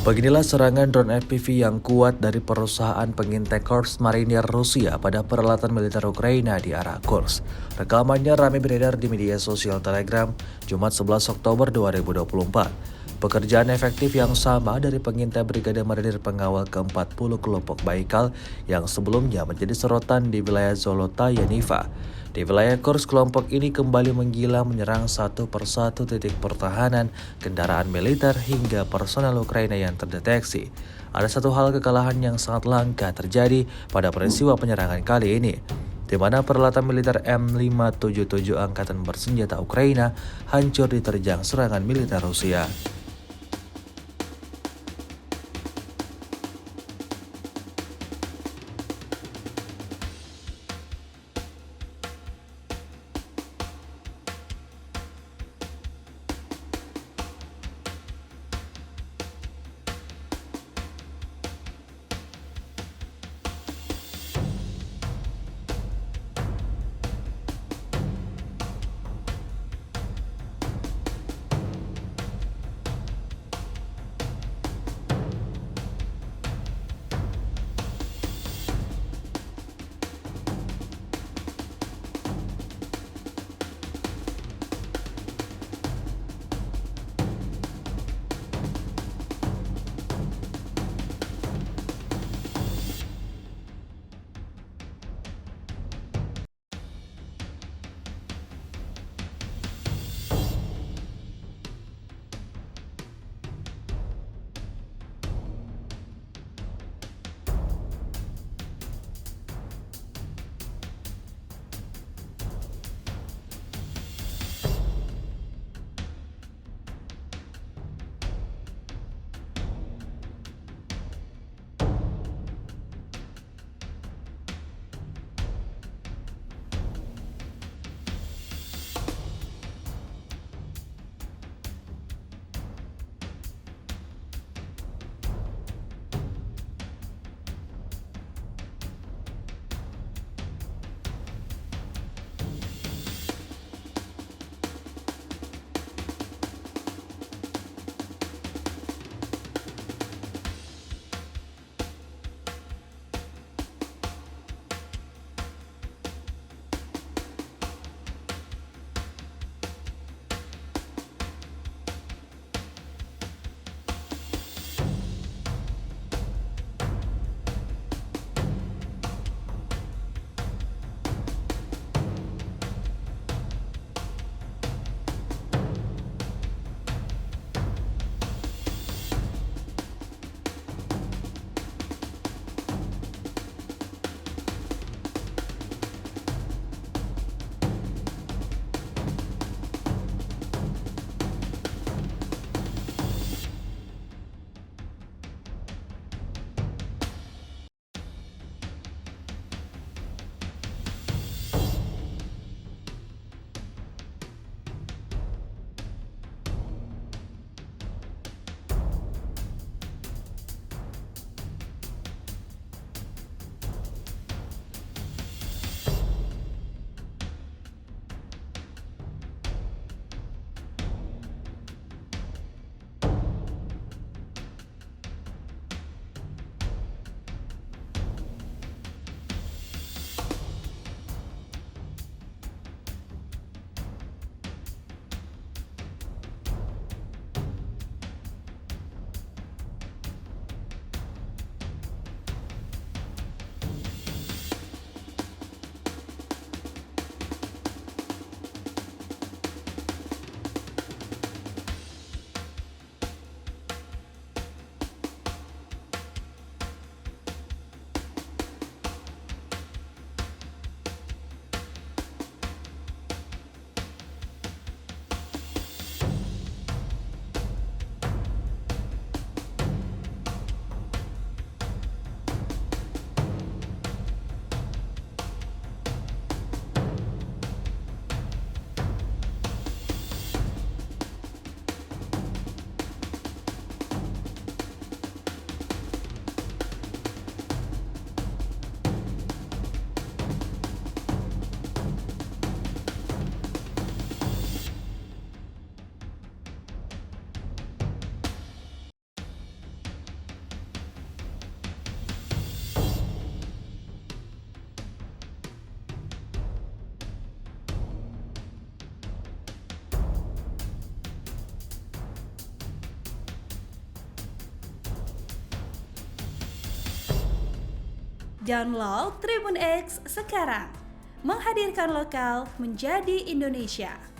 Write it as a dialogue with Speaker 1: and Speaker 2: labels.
Speaker 1: Beginilah serangan drone FPV yang kuat dari perusahaan pengintai Korps Marinir Rusia pada Peralatan Militer Ukraina di arah Kursk. Rekamannya ramai beredar di media sosial Telegram, Jumat 11 Oktober 2024. Pekerjaan efektif yang sama dari pengintai Brigade Marinir Pengawal ke-40 kelompok Baikal yang sebelumnya menjadi sorotan di wilayah Zolotaya Niva. Di wilayah Kursk, kelompok ini kembali menggila menyerang satu persatu titik pertahanan, kendaraan militer, hingga personel Ukraina yang terdeteksi. Ada satu hal kekalahan yang sangat langka terjadi pada peristiwa penyerangan kali ini, di mana peralatan militer M577 Angkatan Bersenjata Ukraina hancur diterjang serangan militer Rusia.
Speaker 2: Download Tribun X sekarang. Menghadirkan lokal menjadi Indonesia.